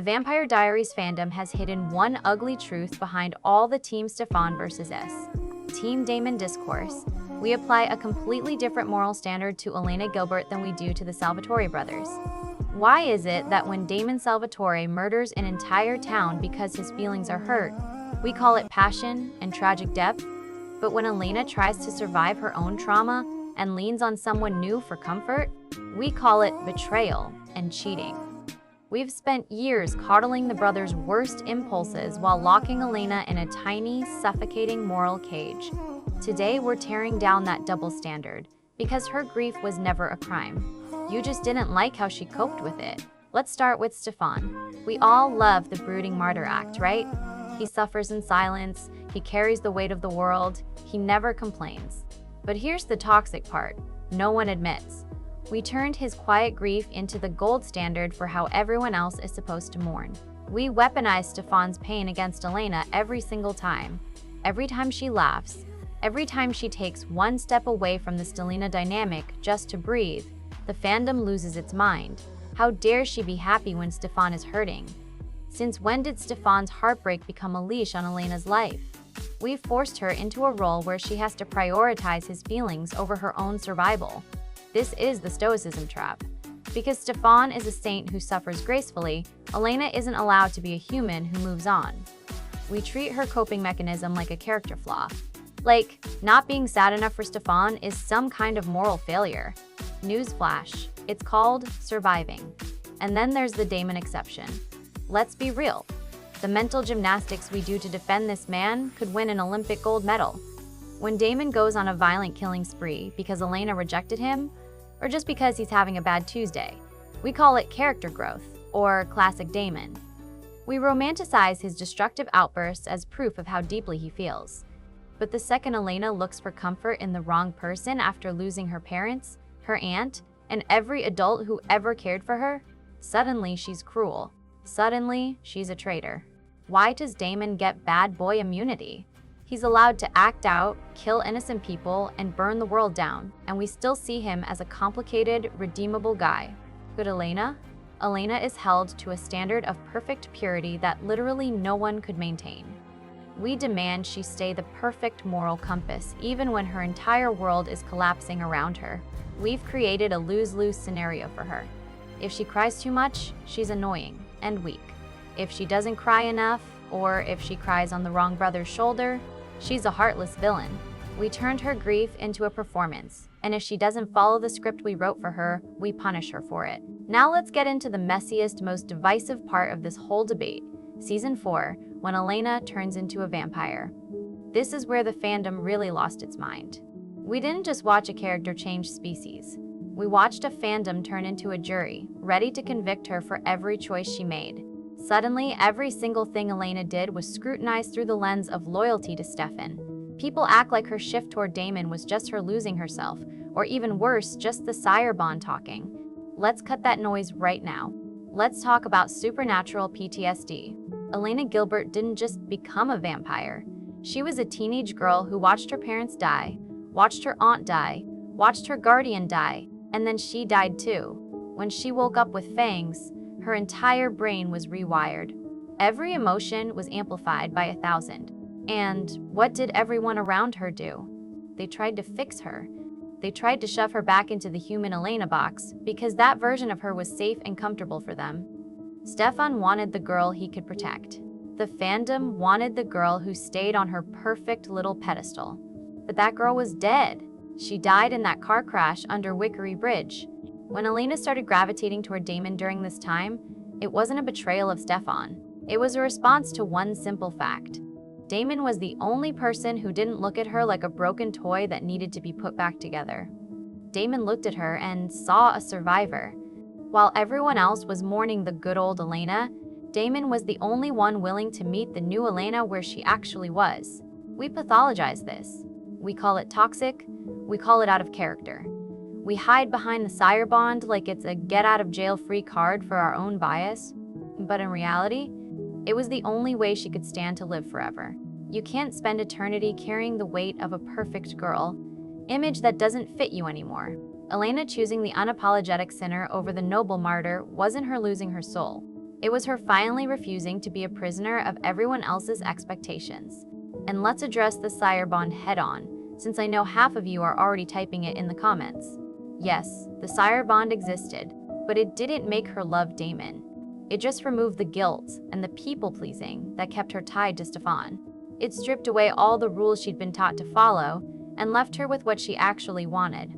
The Vampire Diaries fandom has hidden one ugly truth behind all the Team Stefan versus Team Damon discourse. We apply a completely different moral standard to Elena Gilbert than we do to the Salvatore brothers. Why is it that when Damon Salvatore murders an entire town because his feelings are hurt, we call it passion and tragic depth, but when Elena tries to survive her own trauma and leans on someone new for comfort, we call it betrayal and cheating? We've spent years coddling the brothers' worst impulses while locking Elena in a tiny, suffocating moral cage. Today, we're tearing down that double standard, because her grief was never a crime. You just didn't like how she coped with it. Let's start with Stefan. We all love the brooding martyr act, right? He suffers in silence, he carries the weight of the world, he never complains. But here's the toxic part: no one admits. We turned his quiet grief into the gold standard for how everyone else is supposed to mourn. We weaponize Stefan's pain against Elena every single time. Every time she laughs, every time she takes one step away from the Stelina dynamic just to breathe, the fandom loses its mind. How dare she be happy when Stefan is hurting? Since when did Stefan's heartbreak become a leash on Elena's life? We've forced her into a role where she has to prioritize his feelings over her own survival. This is the Stoicism Trap. Because Stefan is a saint who suffers gracefully, Elena isn't allowed to be a human who moves on. We treat her coping mechanism like a character flaw. Like, not being sad enough for Stefan is some kind of moral failure. Newsflash, it's called surviving. And then there's the Damon Exception. Let's be real. The mental gymnastics we do to defend this man could win an Olympic gold medal. When Damon goes on a violent killing spree because Elena rejected him, or just because he's having a bad Tuesday, we call it character growth, or classic Damon. We romanticize his destructive outbursts as proof of how deeply he feels. But the second Elena looks for comfort in the wrong person after losing her parents, her aunt, and every adult who ever cared for her, suddenly she's cruel. Suddenly, she's a traitor. Why does Damon get bad boy immunity? He's allowed to act out, kill innocent people, and burn the world down, and we still see him as a complicated, redeemable guy. But Elena? Elena is held to a standard of perfect purity that literally no one could maintain. We demand she stay the perfect moral compass, even when her entire world is collapsing around her. We've created a lose-lose scenario for her. If she cries too much, she's annoying and weak. If she doesn't cry enough, or if she cries on the wrong brother's shoulder, she's a heartless villain. We turned her grief into a performance, and if she doesn't follow the script we wrote for her, we punish her for it. Now let's get into the messiest, most divisive part of this whole debate. Season 4, when Elena turns into a vampire. This is where the fandom really lost its mind. We didn't just watch a character change species. We watched a fandom turn into a jury, ready to convict her for every choice she made. Suddenly, every single thing Elena did was scrutinized through the lens of loyalty to Stefan. People act like her shift toward Damon was just her losing herself, or even worse, just the Sire Bond talking. Let's cut that noise right now. Let's talk about supernatural PTSD. Elena Gilbert didn't just become a vampire. She was a teenage girl who watched her parents die, watched her aunt die, watched her guardian die, and then she died too. When she woke up with fangs, her entire brain was rewired. Every emotion was amplified by 1,000. And what did everyone around her do? They tried to fix her. They tried to shove her back into the human Elena box because that version of her was safe and comfortable for them. Stefan wanted the girl he could protect. The fandom wanted the girl who stayed on her perfect little pedestal. But that girl was dead. She died in that car crash under Wickery Bridge. When Elena started gravitating toward Damon during this time, it wasn't a betrayal of Stefan. It was a response to one simple fact. Damon was the only person who didn't look at her like a broken toy that needed to be put back together. Damon looked at her and saw a survivor. While everyone else was mourning the good old Elena, Damon was the only one willing to meet the new Elena where she actually was. We pathologize this. We call it toxic. We call it out of character. We hide behind the Sire Bond like it's a get-out-of-jail-free card for our own bias. But in reality, it was the only way she could stand to live forever. You can't spend eternity carrying the weight of a perfect girl, image that doesn't fit you anymore. Elena choosing the unapologetic sinner over the noble martyr wasn't her losing her soul. It was her finally refusing to be a prisoner of everyone else's expectations. And let's address the Sire Bond head-on, since I know half of you are already typing it in the comments. Yes, the Sire Bond existed, but it didn't make her love Damon. It just removed the guilt and the people-pleasing that kept her tied to Stefan. It stripped away all the rules she'd been taught to follow and left her with what she actually wanted.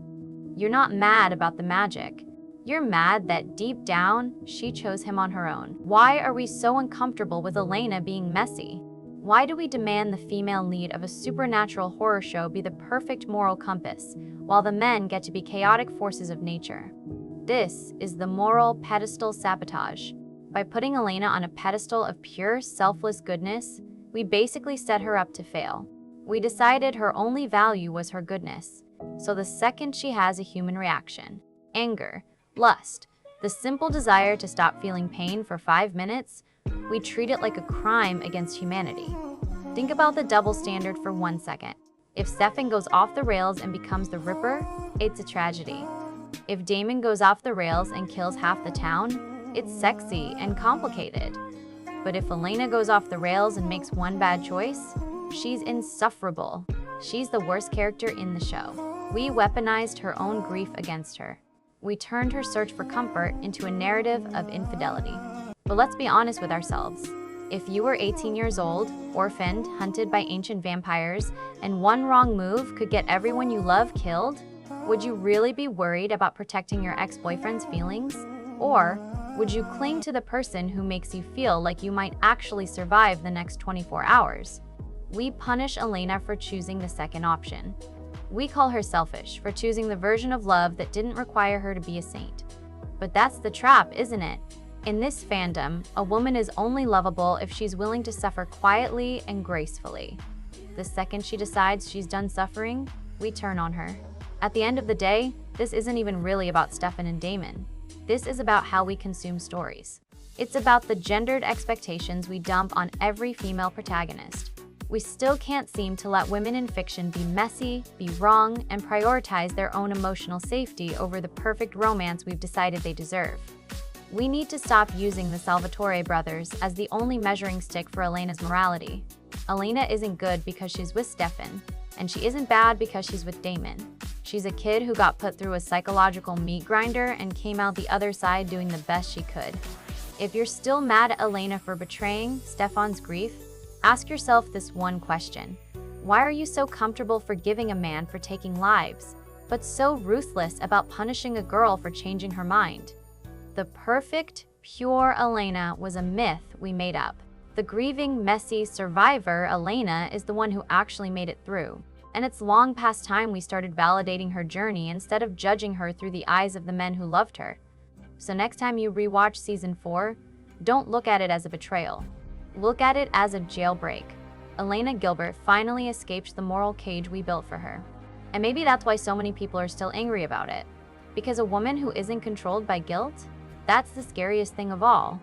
You're not mad about the magic. You're mad that deep down, she chose him on her own. Why are we so uncomfortable with Elena being messy? Why do we demand the female lead of a supernatural horror show be the perfect moral compass, while the men get to be chaotic forces of nature? This is the moral pedestal sabotage. By putting Elena on a pedestal of pure, selfless goodness, we basically set her up to fail. We decided her only value was her goodness. So the second she has a human reaction, anger, lust, the simple desire to stop feeling pain for 5 minutes, we treat it like a crime against humanity. Think about the double standard for 1 second. If Stefan goes off the rails and becomes the Ripper, it's a tragedy. If Damon goes off the rails and kills half the town, it's sexy and complicated. But if Elena goes off the rails and makes one bad choice, she's insufferable. She's the worst character in the show. We weaponized her own grief against her. We turned her search for comfort into a narrative of infidelity. But let's be honest with ourselves. If you were 18 years old, orphaned, hunted by ancient vampires, and one wrong move could get everyone you love killed, would you really be worried about protecting your ex-boyfriend's feelings? Or would you cling to the person who makes you feel like you might actually survive the next 24 hours? We punish Elena for choosing the second option. We call her selfish for choosing the version of love that didn't require her to be a saint. But that's the trap, isn't it? In this fandom, a woman is only lovable if she's willing to suffer quietly and gracefully. The second she decides she's done suffering, we turn on her. At the end of the day, this isn't even really about Stefan and Damon. This is about how we consume stories. It's about the gendered expectations we dump on every female protagonist. We still can't seem to let women in fiction be messy, be wrong, and prioritize their own emotional safety over the perfect romance we've decided they deserve. We need to stop using the Salvatore brothers as the only measuring stick for Elena's morality. Elena isn't good because she's with Stefan, and she isn't bad because she's with Damon. She's a kid who got put through a psychological meat grinder and came out the other side doing the best she could. If you're still mad at Elena for betraying Stefan's grief, ask yourself this one question. Why are you so comfortable forgiving a man for taking lives, but so ruthless about punishing a girl for changing her mind? The perfect, pure Elena was a myth we made up. The grieving, messy survivor, Elena, is the one who actually made it through. And it's long past time we started validating her journey instead of judging her through the eyes of the men who loved her. So next time you rewatch Season 4, don't look at it as a betrayal. Look at it as a jailbreak. Elena Gilbert finally escaped the moral cage we built for her. And maybe that's why so many people are still angry about it. Because a woman who isn't controlled by guilt, that's the scariest thing of all.